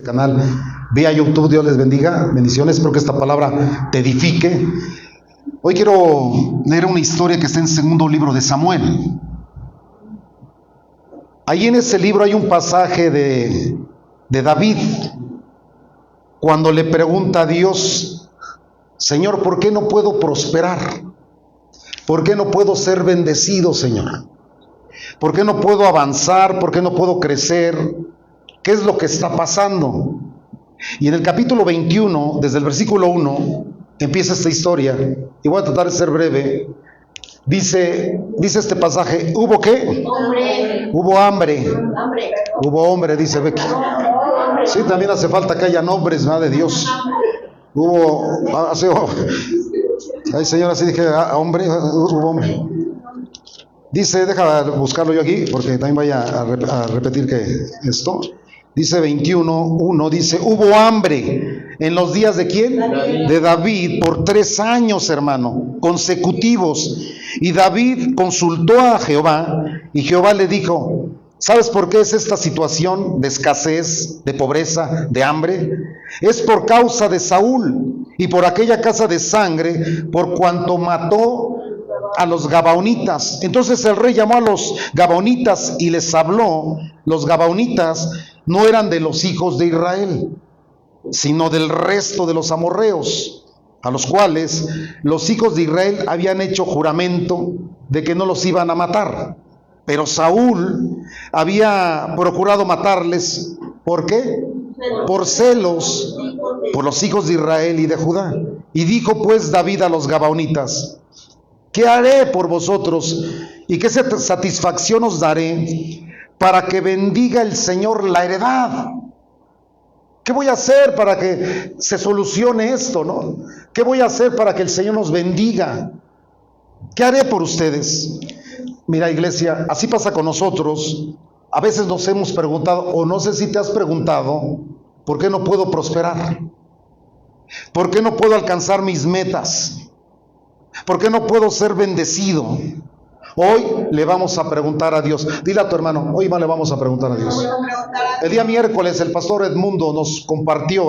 canal vía YouTube. Dios les bendiga, bendiciones, espero que esta palabra te edifique. Hoy quiero leer una historia que está en segundo libro de Samuel. Ahí en ese libro hay un pasaje de David, cuando le pregunta a Dios: Señor, ¿por qué no puedo prosperar? ¿Por qué no puedo ser bendecido, Señor? ¿Por qué no puedo avanzar? ¿Por qué no puedo crecer? ¿Qué es lo que está pasando? Y en el capítulo 21, desde el versículo 1, empieza esta historia, y voy a tratar de ser breve. Dice este pasaje: ¿hubo qué? Hombre. Hubo hambre. Hubo hombre, dice Becky. Sí, también hace falta que haya nombres, ¿verdad? De Dios. Ay, señora, sí dije hombre, hubo hombre. Dice, deja buscarlo yo aquí, porque también vaya a repetir que esto. Dice 21:1, dice: hubo hambre en los días ¿de quién? David. De David, por 3 años, hermano, consecutivos. Y David consultó a Jehová, y Jehová le dijo: ¿sabes por qué es esta situación de escasez, de pobreza, de hambre? Es por causa de Saúl y por aquella casa de sangre, por cuanto mató a los gabaonitas. Entonces el rey llamó a los gabaonitas y les habló. Los gabaonitas no eran de los hijos de Israel, sino del resto de los amorreos, a los cuales los hijos de Israel habían hecho juramento de que no los iban a matar. Pero Saúl había procurado matarles. ¿Por qué? Por celos por los hijos de Israel y de Judá. Y dijo pues David a los gabaonitas: ¿qué haré por vosotros y qué satisfacción os daré para que bendiga el Señor la heredad? ¿Qué voy a hacer para que se solucione esto, no? ¿Qué voy a hacer para que el Señor nos bendiga? ¿Qué haré por ustedes? Mira, iglesia, así pasa con nosotros. A veces nos hemos preguntado, o no sé si te has preguntado: ¿por qué no puedo prosperar? ¿Por qué no puedo alcanzar mis metas? ¿Por qué no puedo ser bendecido? Hoy le vamos a preguntar a Dios. Dile a tu hermano: hoy más le vamos a preguntar a Dios. El día miércoles el pastor Edmundo nos compartió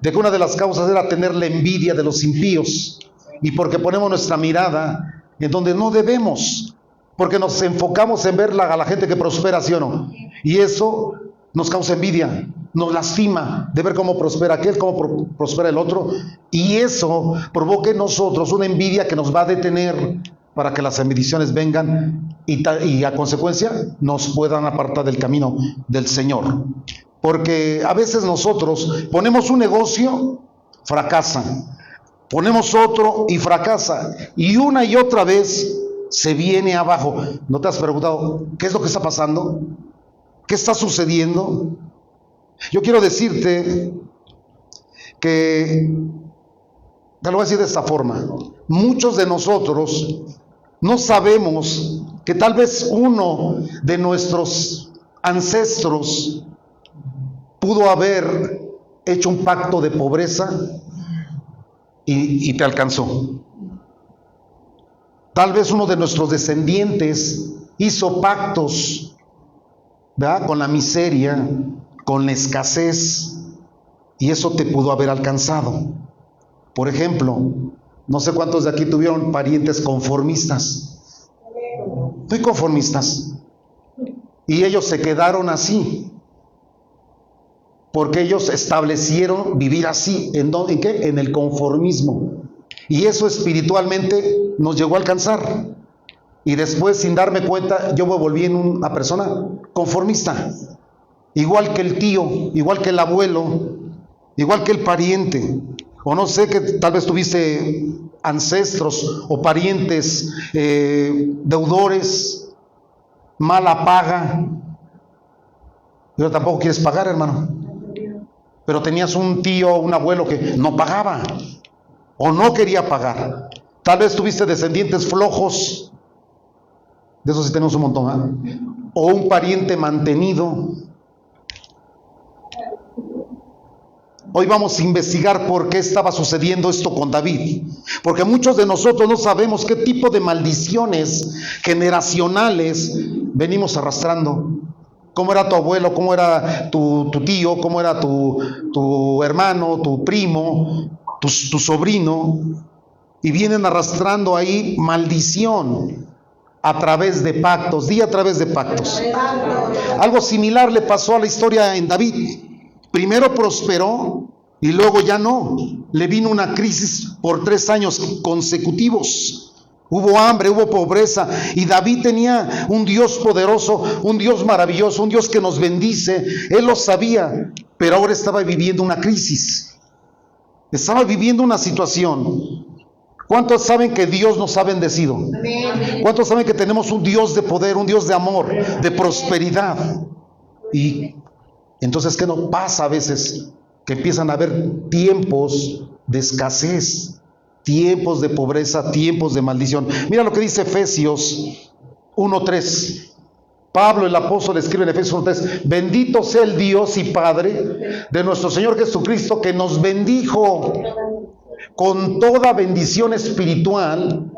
de que una de las causas era tener la envidia de los impíos, y porque ponemos nuestra mirada en donde no debemos, porque nos enfocamos en ver a la gente que prospera, ¿sí o no? Y eso nos causa envidia, nos lastima de ver cómo prospera aquel, cómo prospera el otro, y eso provoca en nosotros una envidia que nos va a detener para que las bendiciones vengan y a consecuencia nos puedan apartar del camino del Señor. Porque a veces nosotros ponemos un negocio, fracasa, ponemos otro y fracasa, y una y otra vez se viene abajo. ¿No te has preguntado qué es lo que está pasando? ¿Qué está sucediendo? Yo quiero decirte que, te lo voy a decir de esta forma: muchos de nosotros no sabemos que tal vez uno de nuestros ancestros pudo haber hecho un pacto de pobreza y te alcanzó. Tal vez uno de nuestros descendientes hizo pactos, ¿verdad?, con la miseria, con la escasez, y eso te pudo haber alcanzado. Por ejemplo, no sé cuántos de aquí tuvieron parientes conformistas. Muy conformistas. Y ellos se quedaron así, porque ellos establecieron vivir así. ¿En dónde? ¿En qué? En el conformismo. Y eso espiritualmente nos llegó a alcanzar. Y después, sin darme cuenta, yo me volví en una persona conformista. Igual que el tío, igual que el abuelo, igual que el pariente. O no sé, que tal vez tuviste ancestros o parientes deudores, mala paga. Pero tampoco quieres pagar, hermano. Pero tenías un tío o un abuelo que no pagaba o no quería pagar. Tal vez tuviste descendientes flojos. De eso sí tenemos un montón, ¿eh? O un pariente mantenido. Hoy vamos a investigar por qué estaba sucediendo esto con David, porque muchos de nosotros no sabemos qué tipo de maldiciones generacionales venimos arrastrando. cómo era tu abuelo, cómo era tu tío, cómo era tu hermano, tu primo, tu sobrino, y vienen arrastrando ahí maldición a través de pactos, di a través de pactos. Algo similar le pasó a la historia en David. Primero prosperó y luego ya no. Le vino una crisis por 3 años consecutivos. Hubo hambre, hubo pobreza, y David tenía un Dios poderoso, un Dios maravilloso, un Dios que nos bendice. Él lo sabía, pero ahora estaba viviendo una crisis. Estaba viviendo una situación. ¿Cuántos saben que Dios nos ha bendecido? ¿Cuántos saben que tenemos un Dios de poder, un Dios de amor, de prosperidad? Y entonces, ¿qué nos pasa a veces? Que empiezan a haber tiempos de escasez, tiempos de pobreza, tiempos de maldición. Mira lo que dice Efesios 1:3. Pablo el apóstol escribe en Efesios 1:3: bendito sea el Dios y Padre de nuestro Señor Jesucristo, que nos bendijo con toda bendición espiritual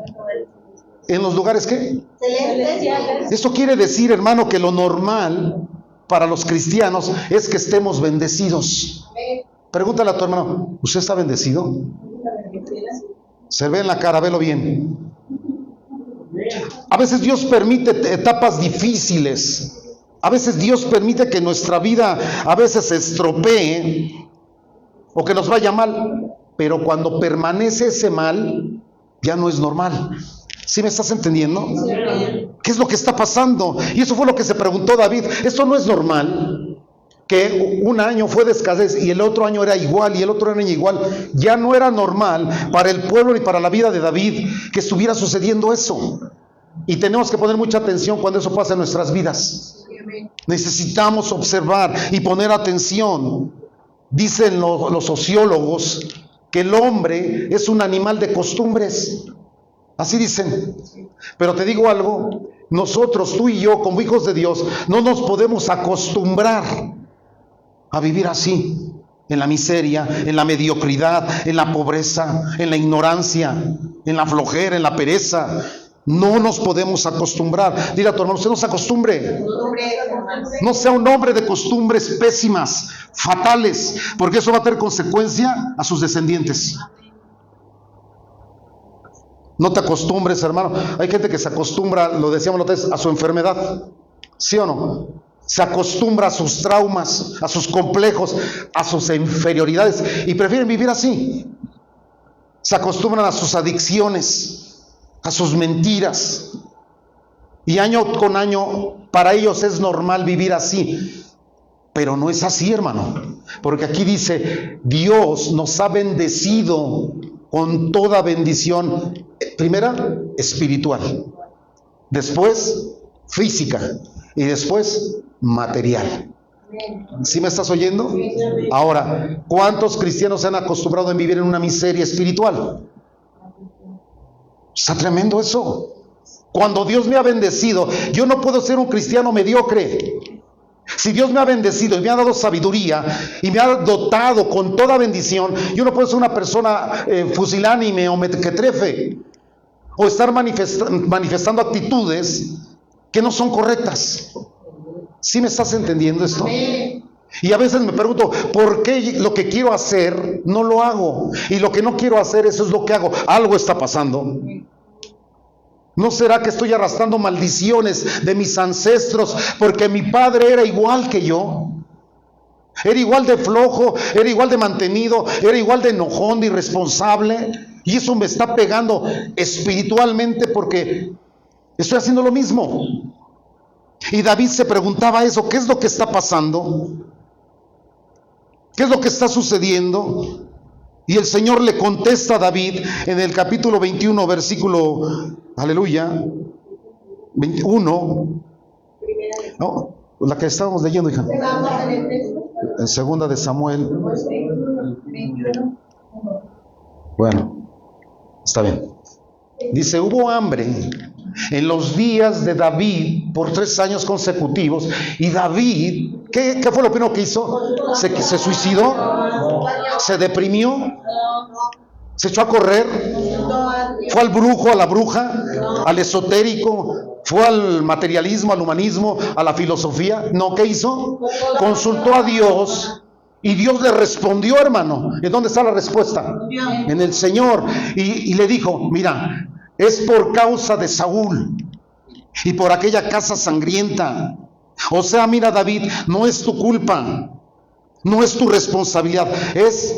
en los lugares ¿qué? Celestes. Esto quiere decir, hermano, que lo normal para los cristianos es que estemos bendecidos. Pregúntale a tu hermano: ¿usted está bendecido? Se ve en la cara, velo bien. A veces Dios permite etapas difíciles. A veces Dios permite que nuestra vida a veces se estropee o que nos vaya mal. Pero cuando permanece ese mal, ya no es normal. ¿Sí me estás entendiendo? ¿Qué es lo que está pasando? Y eso fue lo que se preguntó David. Esto no es normal. Que un año fue de escasez y el otro año era igual y el otro año igual. Ya no era normal para el pueblo ni para la vida de David que estuviera sucediendo eso. Y tenemos que poner mucha atención cuando eso pasa en nuestras vidas. Necesitamos observar y poner atención. Dicen los sociólogos que el hombre es un animal de costumbres. Así dicen. Pero te digo algo: nosotros, tú y yo, como hijos de Dios, no nos podemos acostumbrar a vivir así, en la miseria, en la mediocridad, en la pobreza, en la ignorancia, en la flojera, en la pereza. No nos podemos acostumbrar. Dile a tu hermano: usted no se acostumbre. No sea un hombre de costumbres pésimas, fatales, porque eso va a tener consecuencia a sus descendientes. No te acostumbres, hermano. Hay gente que se acostumbra, lo decíamos la otra vez, a su enfermedad. ¿Sí o no? Se acostumbra a sus traumas, a sus complejos, a sus inferioridades, y prefieren vivir así. Se acostumbran a sus adicciones, a sus mentiras, y año con año para ellos es normal vivir así. Pero no es así, hermano, porque aquí dice: Dios nos ha bendecido con toda bendición, primera espiritual, después física y después material. ¿Sí me estás oyendo? Ahora, ¿cuántos cristianos se han acostumbrado a vivir en una miseria espiritual? Está tremendo eso. Cuando Dios me ha bendecido, yo no puedo ser un cristiano mediocre. Si Dios me ha bendecido y me ha dado sabiduría y me ha dotado con toda bendición, yo no puedo ser una persona fusilánime o mequetrefe, o estar manifestando actitudes que no son correctas. ¿Sí me estás entendiendo esto? Y a veces me pregunto, ¿por qué lo que quiero hacer no lo hago? Y lo que no quiero hacer, eso es lo que hago. Algo está pasando. ¿No será que estoy arrastrando maldiciones de mis ancestros porque mi padre era igual que yo? Era igual de flojo, era igual de mantenido, era igual de enojón, de irresponsable. Y eso me está pegando espiritualmente porque estoy haciendo lo mismo. Y David se preguntaba eso: ¿qué es lo que está pasando? ¿Qué es lo que está sucediendo? Y el Señor le contesta a David en el capítulo 21, versículo, aleluya, 21. No, la que estábamos leyendo, hija. En segunda de Samuel. Bueno, está bien. Dice: hubo hambre en los días de David por 3 años consecutivos. Y David, ¿qué fue lo primero que hizo? ¿Se suicidó? ¿Se deprimió? ¿Se echó a correr? ¿Fue al brujo, a la bruja, al esotérico? ¿Fue al materialismo, al humanismo, a la filosofía? No, ¿qué hizo? Consultó a Dios y Dios le respondió, hermano. ¿En dónde está la respuesta? En el Señor. Y le dijo, mira, es por causa de Saúl y por aquella casa sangrienta. O sea, mira, David, no es tu culpa, no es tu responsabilidad, es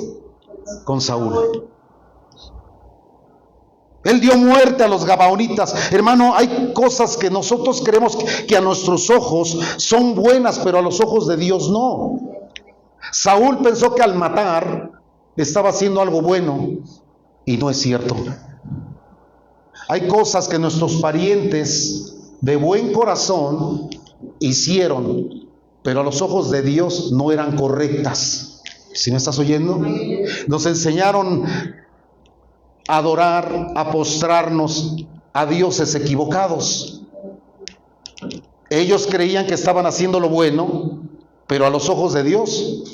con Saúl. Él dio muerte a los gabaonitas. Hermano, hay cosas que nosotros creemos que a nuestros ojos son buenas, pero a los ojos de Dios no. Saúl pensó que al matar estaba haciendo algo bueno, y no es cierto. Hay cosas que nuestros parientes de buen corazón hicieron, pero a los ojos de Dios no eran correctas. ¿Sí me estás oyendo? Nos enseñaron a adorar, a postrarnos a dioses equivocados. Ellos creían que estaban haciendo lo bueno, pero a los ojos de Dios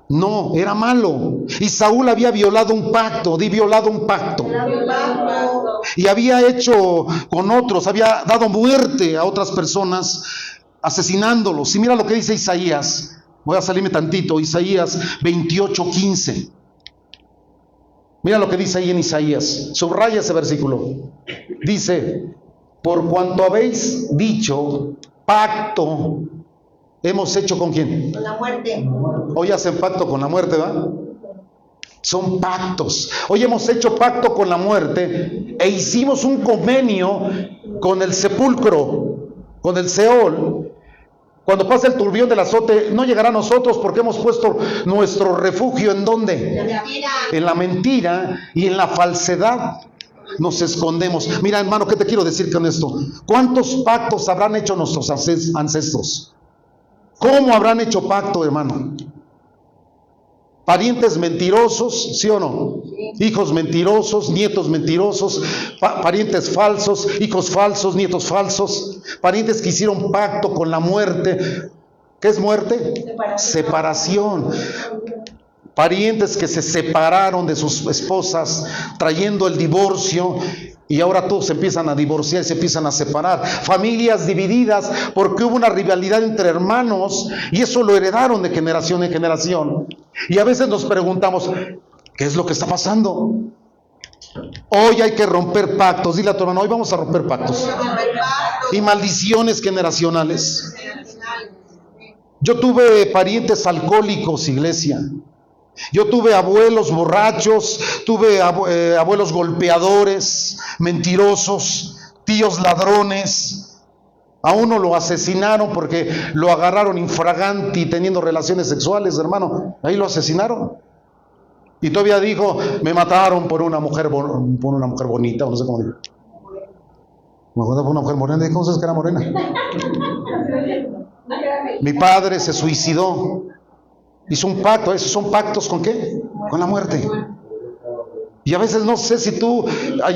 no, era malo. Y Saúl había violado un pacto, violado un pacto. Y había hecho con otros, había dado muerte a otras personas, asesinándolos. Y mira lo que dice Isaías. Voy a salirme tantito, Isaías 28:15. Mira lo que dice ahí en Isaías. Subraya ese versículo. Dice, por cuanto habéis dicho, pacto hemos hecho ¿con quién? Con la muerte. Hoy hacen pacto con la muerte, ¿va? Son pactos. Hoy hemos hecho pacto con la muerte e hicimos un convenio con el sepulcro, con el Seol. Cuando pase el turbión del azote, no llegará a nosotros porque hemos puesto nuestro refugio ¿en dónde? La mentira. En la mentira y en la falsedad nos escondemos. Mira, hermano, ¿qué te quiero decir con esto? ¿Cuántos pactos habrán hecho nuestros ancestros? ¿Cómo habrán hecho pacto, hermano? Parientes mentirosos, ¿sí o no? Hijos mentirosos, nietos mentirosos, parientes falsos, hijos falsos, nietos falsos, parientes que hicieron pacto con la muerte. ¿Qué es muerte? Separación. Parientes que se separaron de sus esposas, trayendo el divorcio, y ahora todos se empiezan a divorciar y se empiezan a separar. Familias divididas porque hubo una rivalidad entre hermanos y eso lo heredaron de generación en generación. Y a veces nos preguntamos, ¿qué es lo que está pasando? Hoy hay que romper pactos. Dile a tu hermano, hoy vamos a romper pactos. Y maldiciones generacionales. Yo tuve parientes alcohólicos, iglesia. Yo tuve abuelos borrachos, tuve abuelos golpeadores, mentirosos, tíos ladrones. A uno lo asesinaron porque lo agarraron infraganti teniendo relaciones sexuales, hermano. Ahí lo asesinaron. Y todavía dijo, me mataron por una mujer bonita, o no sé cómo dijo. Me mataron por una mujer morena. ¿Cómo sabes que era morena? Mi padre se suicidó. Hizo un pacto. ¿Esos son pactos con qué? Con la muerte. Y a veces no sé si tú,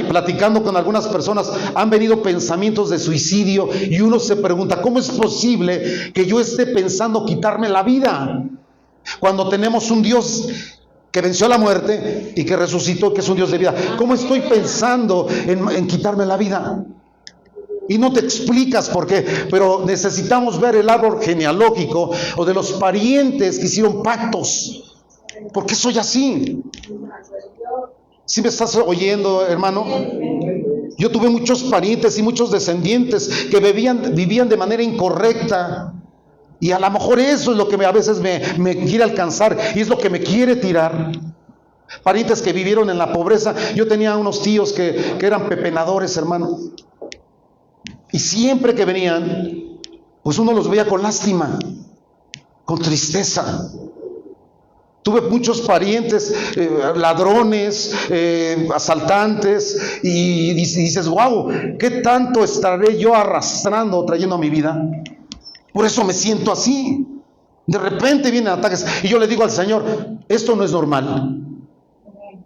platicando con algunas personas, han venido pensamientos de suicidio y uno se pregunta, ¿cómo es posible que yo esté pensando quitarme la vida? Cuando tenemos un Dios que venció la muerte y que resucitó, que es un Dios de vida. ¿Cómo estoy pensando en quitarme la vida? Y no te explicas por qué, pero necesitamos ver el árbol genealógico o de los parientes que hicieron pactos. ¿Por qué soy así? ¿Sí me estás oyendo, hermano? Yo tuve muchos parientes y muchos descendientes que vivían de manera incorrecta. Y a lo mejor eso es lo que a veces me quiere alcanzar y es lo que me quiere tirar. Parientes que vivieron en la pobreza. Yo tenía unos tíos que eran pepenadores, hermano. Y siempre que venían, pues uno los veía con lástima, con tristeza. Tuve muchos parientes, ladrones, asaltantes, y dices, wow, ¿qué tanto estaré yo arrastrando, trayendo a mi vida? Por eso me siento así. De repente vienen ataques, y yo le digo al Señor, esto no es normal.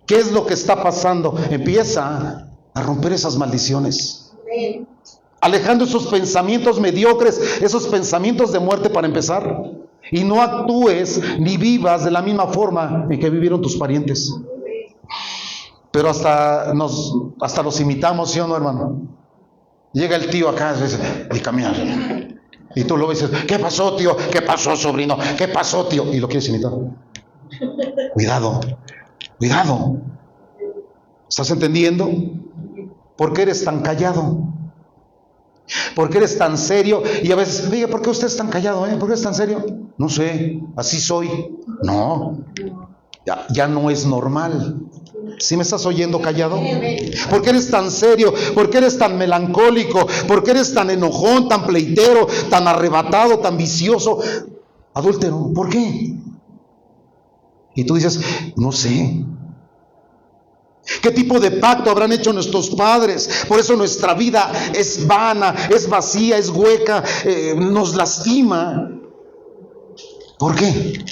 ¿Qué es lo que está pasando? Empieza a romper esas maldiciones. Alejando esos pensamientos mediocres, esos pensamientos de muerte para empezar. Y no actúes ni vivas de la misma forma en que vivieron tus parientes. pero hasta los imitamos, ¿sí o no, hermano? Llega el tío acá y camina, y tú lo ves, ¿qué pasó, tío? ¿Qué pasó, sobrino? ¿Qué pasó, tío? Y lo quieres imitar. Cuidado, cuidado. ¿Estás entendiendo? ¿Por qué eres tan callado? ¿Por qué eres tan serio? Y a veces, oye, ¿por qué usted es tan callado? ¿Por qué es tan serio? No sé, así soy. No, ya no es normal. ¿Sí me estás oyendo callado? ¿Por qué eres tan serio? ¿Por qué eres tan melancólico? ¿Por qué eres tan enojón, tan pleitero, tan arrebatado, tan vicioso? Adúltero, ¿por qué? Y tú dices, no sé. ¿Qué tipo de pacto habrán hecho nuestros padres? Por eso nuestra vida es vana, es vacía, es hueca, nos lastima. ¿Por qué?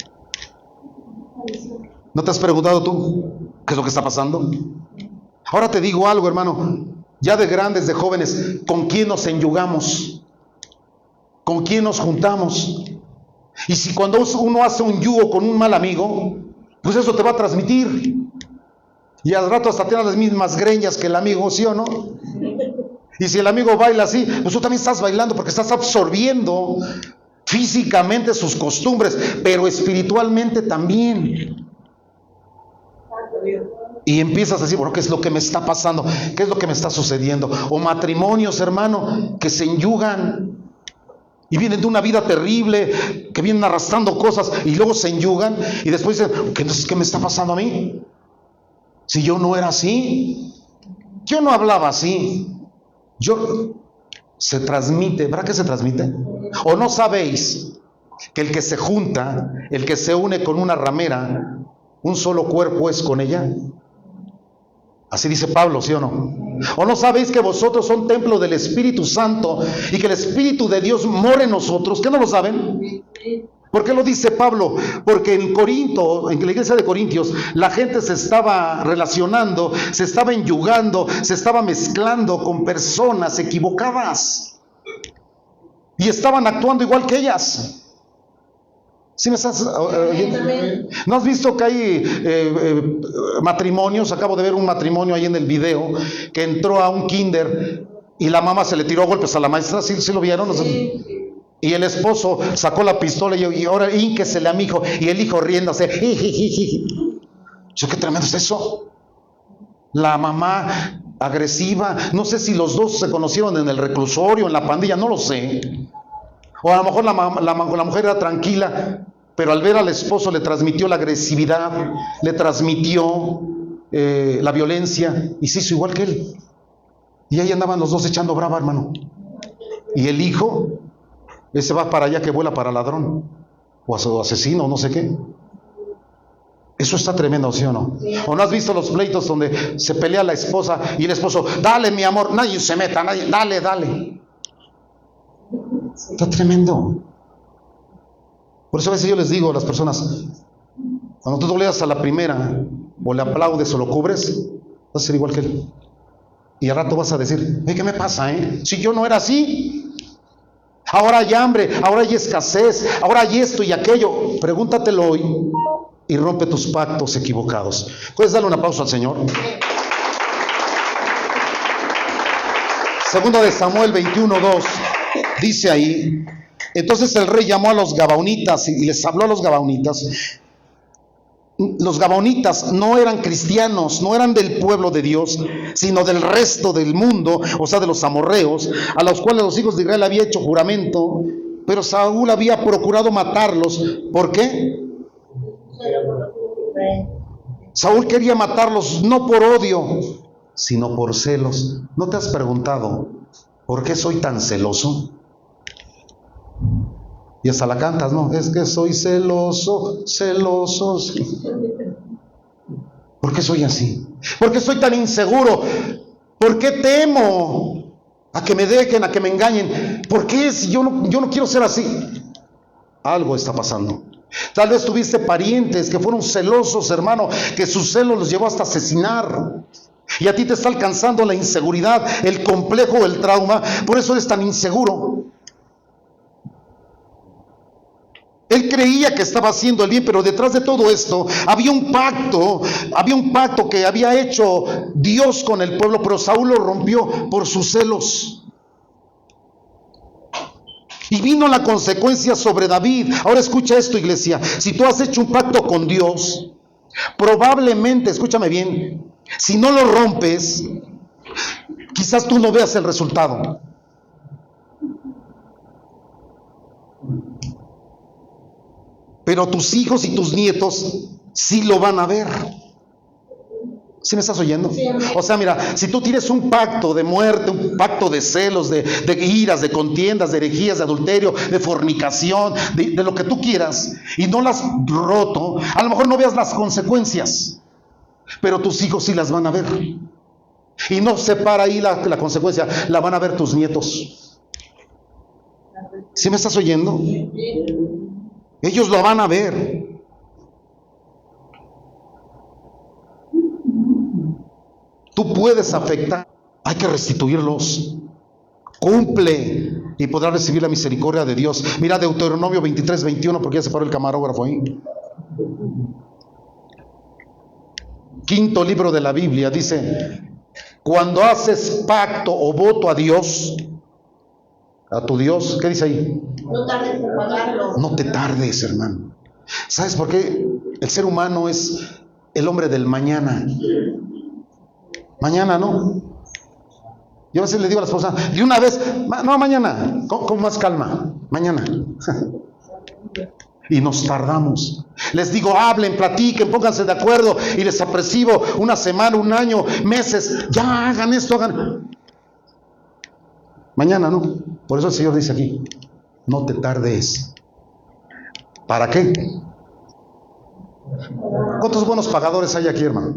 ¿No te has preguntado tú qué es lo que está pasando? Ahora te digo algo, hermano. Ya de grandes, de jóvenes, ¿con quién nos enyugamos? ¿Con quién nos juntamos? Y si cuando uno hace un yugo con un mal amigo, pues eso te va a transmitir. Y al rato hasta tienes las mismas greñas que el amigo, ¿sí o no? Y si el amigo baila así, pues tú también estás bailando porque estás absorbiendo físicamente sus costumbres, pero espiritualmente también. Y empiezas a decir, bueno, ¿qué es lo que me está pasando? ¿Qué es lo que me está sucediendo? O matrimonios, hermano, que se enyugan y vienen de una vida terrible, que vienen arrastrando cosas y luego se enyugan y después dicen, ¿qué me está pasando a mí? Si yo no era así, yo no hablaba así. Se transmite, ¿verdad que se transmite? ¿O no sabéis que el que se junta, el que se une con una ramera, un solo cuerpo es con ella? Así dice Pablo, ¿sí o no? ¿O no sabéis que vosotros son templo del Espíritu Santo y que el Espíritu de Dios mora en nosotros? ¿Qué no lo saben? ¿Por qué lo dice Pablo? Porque en Corinto, en la iglesia de Corintios, la gente se estaba relacionando, se estaba enyugando, se estaba mezclando con personas equivocadas y estaban actuando igual que ellas. ¿Sí me estás oyendo? ¿No has visto que hay matrimonios? Acabo de ver un matrimonio ahí en el video que entró a un kinder y la mamá se le tiró a golpes a la maestra. ¿Sí lo vieron? Y el esposo sacó la pistola y ahora ínquesele a mi hijo. Y el hijo riéndose. ¿Qué tremendo es eso? La mamá agresiva. No sé si los dos se conocieron en el reclusorio, en la pandilla, no lo sé. O a lo mejor la mujer era tranquila, pero al ver al esposo le transmitió la agresividad, le transmitió la violencia y se hizo igual que él. Y ahí andaban los dos echando brava, hermano. Y el hijo, ese va para allá que vuela para ladrón o asesino, no sé qué. Eso está tremendo, ¿sí o no? ¿O no has visto los pleitos donde se pelea la esposa y el esposo, dale mi amor, nadie se meta, nadie, dale? Está tremendo. Por eso a veces yo les digo a las personas, cuando tú leas a la primera, o le aplaudes o lo cubres, vas a ser igual que él. Y al rato vas a decir, ¿qué me pasa, Si yo no era así. Ahora hay hambre, ahora hay escasez, ahora hay esto y aquello. Pregúntatelo hoy y rompe tus pactos equivocados. ¿Puedes darle un aplauso al Señor? Segundo de Samuel 21:2 dice ahí, entonces el rey llamó a los gabaonitas y les habló a los gabaonitas. Los gabaonitas no eran cristianos, no eran del pueblo de Dios, sino del resto del mundo, o sea, de los amorreos, a los cuales los hijos de Israel habían hecho juramento, pero Saúl había procurado matarlos. ¿Por qué? Saúl quería matarlos no por odio, sino por celos. ¿No te has preguntado por qué soy tan celoso? Y hasta la cantas, ¿no? Es que soy celoso. ¿Por qué soy así? ¿Por qué soy tan inseguro? ¿Por qué temo a que me dejen, a que me engañen? ¿Por qué si yo no quiero ser así? Algo está pasando. Tal vez tuviste parientes que fueron celosos, hermano, que su celo los llevó hasta asesinar. Y a ti te está alcanzando la inseguridad, el complejo, el trauma. Por eso eres tan inseguro. Él creía que estaba haciendo el bien, pero detrás de todo esto había un pacto que había hecho Dios con el pueblo, pero Saúl lo rompió por sus celos. Y vino la consecuencia sobre David. Ahora escucha esto, iglesia. Si tú has hecho un pacto con Dios, probablemente, escúchame bien, si no lo rompes, quizás tú no veas el resultado. Pero tus hijos y tus nietos sí lo van a ver. ¿Sí me estás oyendo? Sí. O sea, mira, si tú tienes un pacto de muerte, un pacto de celos, de iras, de contiendas, de herejías, de adulterio, de fornicación, de lo que tú quieras, y no las has roto, a lo mejor no veas las consecuencias, pero tus hijos sí las van a ver. Y no se para ahí la consecuencia, la van a ver tus nietos. ¿Sí me estás oyendo? Ellos lo van a ver. Tú puedes afectar, hay que restituirlos. Cumple y podrás recibir la misericordia de Dios. Mira Deuteronomio 23, 21, porque ya se paró el camarógrafo ahí. Quinto libro de la Biblia dice: cuando haces pacto o voto a Dios, a tu Dios, ¿qué dice ahí? No tardes en pagarlo. No te tardes, hermano. ¿Sabes por qué? El ser humano es el hombre del mañana. Mañana, ¿no? Yo a veces le digo a la esposa, de una vez, no, mañana, con más calma, mañana. Y nos tardamos. Les digo, hablen, platiquen, pónganse de acuerdo, y les apercibo una semana, un año, meses, ya hagan esto, hagan. Mañana, ¿no? Por eso el Señor dice aquí, no te tardes. ¿Para qué? ¿Cuántos buenos pagadores hay aquí, hermano?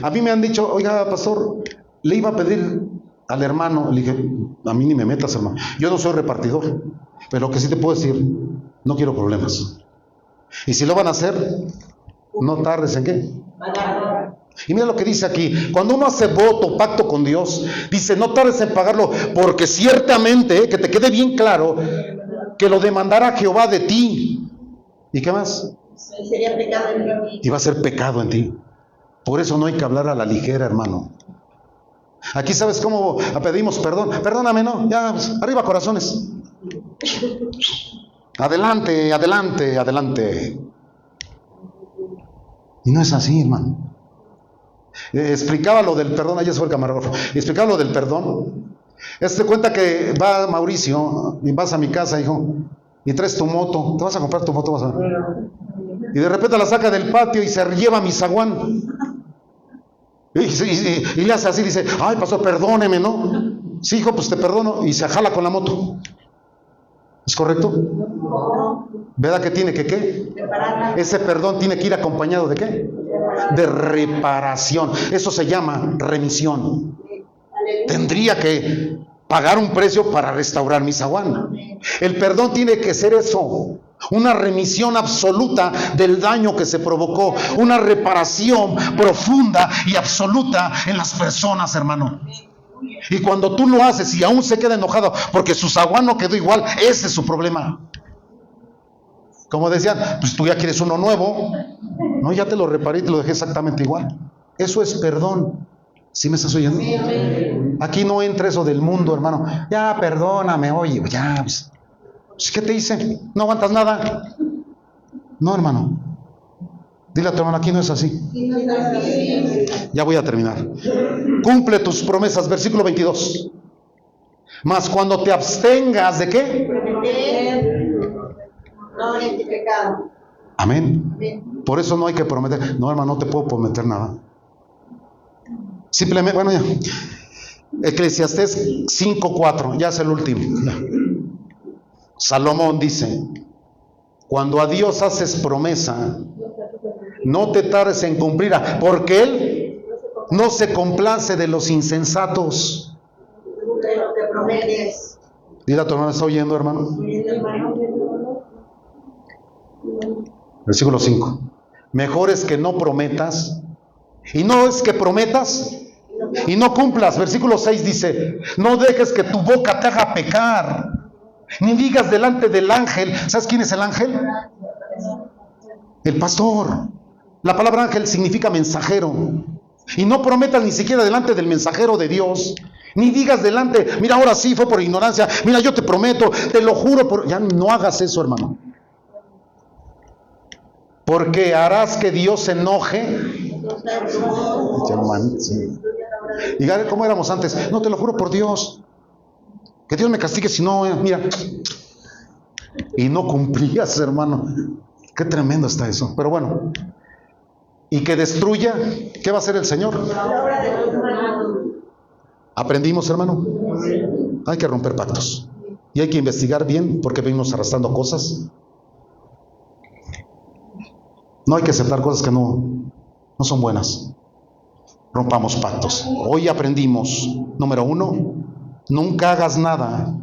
A mí me han dicho, oiga, pastor, le iba a pedir al hermano, le dije, a mí ni me metas, hermano, yo no soy repartidor, pero lo que sí te puedo decir, no quiero problemas. Y si lo van a hacer, no tardes en qué. Y mira lo que dice aquí, cuando uno hace voto, pacto con Dios, dice, no tardes en pagarlo, porque ciertamente, que te quede bien claro, que lo demandará Jehová de ti. ¿Y qué más? Sería pecado en mí. Y va a ser pecado en ti. Por eso no hay que hablar a la ligera, hermano. Aquí sabes cómo pedimos perdón. Perdóname, no, ya, pues, arriba corazones. Adelante, adelante, adelante. Y no es así, hermano. Explicaba lo del perdón, ayer fue el camarógrafo. Explicaba lo del perdón. Te cuenta que va Mauricio y vas a mi casa, hijo, y traes tu moto. Te vas a comprar tu moto, vas a... Y de repente la saca del patio y se lleva mi zaguán. Y le hace así, dice, ay, pastor, perdóneme, ¿no? Sí, hijo, pues te perdono. Y se jala con la moto. ¿Es correcto? ¿Verdad que tiene que qué? Ese perdón tiene que ir acompañado de qué? De reparación. Eso se llama remisión. Tendría que pagar un precio para restaurar mi zaguán. El perdón tiene que ser eso. Una remisión absoluta del daño que se provocó, una reparación profunda y absoluta en las personas, hermano. Y cuando tú lo haces y aún se queda enojado porque su zaguán no quedó igual, ese es su problema. Como decían, pues tú ya quieres uno nuevo. No, ya te lo reparé y te lo dejé exactamente igual. Eso es perdón. ¿Sí me estás oyendo? Aquí no entra eso del mundo, hermano. Ya, perdóname, oye, ya, pues, ¿qué te hice? ¿No aguantas nada? No, hermano. Dile a tu hermano, aquí no es así. Ya voy a terminar. Cumple tus promesas, versículo 22. Mas cuando te abstengas, ¿de qué? No en este pecado. Amén. Por eso no hay que prometer. No, hermano, no te puedo prometer nada. Simplemente, bueno, ya. Eclesiastés 5:4, ya es el último. Salomón dice, cuando a Dios haces promesa, no te tardes en cumplirla, porque Él no se complace de los insensatos. De lo que prometes. Dile a tu hermano, ¿está oyendo, hermano? Versículo 5. Mejor es que no prometas, y no es que prometas y no cumplas. Versículo 6 dice, no dejes que tu boca te haga pecar. Ni digas delante del ángel. ¿Sabes quién es el ángel? El pastor. La palabra ángel significa mensajero. Y no prometas ni siquiera delante del mensajero de Dios. Ni digas delante, mira, ahora sí fue por ignorancia. Mira, yo te prometo, te lo juro. Ya no hagas eso, hermano. Porque harás que Dios se enoje. Y ¿cómo éramos antes? No, te lo juro por Dios. Que Dios me castigue si no, mira. Y no cumplías, hermano. Qué tremendo está eso. Pero bueno. Y que destruya. ¿Qué va a hacer el Señor? ¿Aprendimos, hermano? Hay que romper pactos. Y hay que investigar bien porque venimos arrastrando cosas. No hay que aceptar cosas que no son buenas. Rompamos pactos. Hoy aprendimos, número 1, nunca hagas nada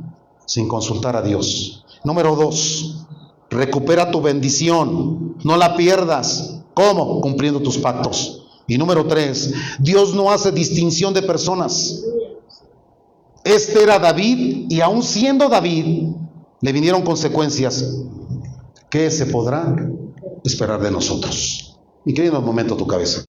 sin consultar a Dios. Número 2, recupera tu bendición, no la pierdas. ¿Cómo? Cumpliendo tus pactos. Y número 3, Dios no hace distinción de personas. Este era David, y aun siendo David, le vinieron consecuencias. ¿Qué se podrá esperar de nosotros? Inclina un momento tu cabeza.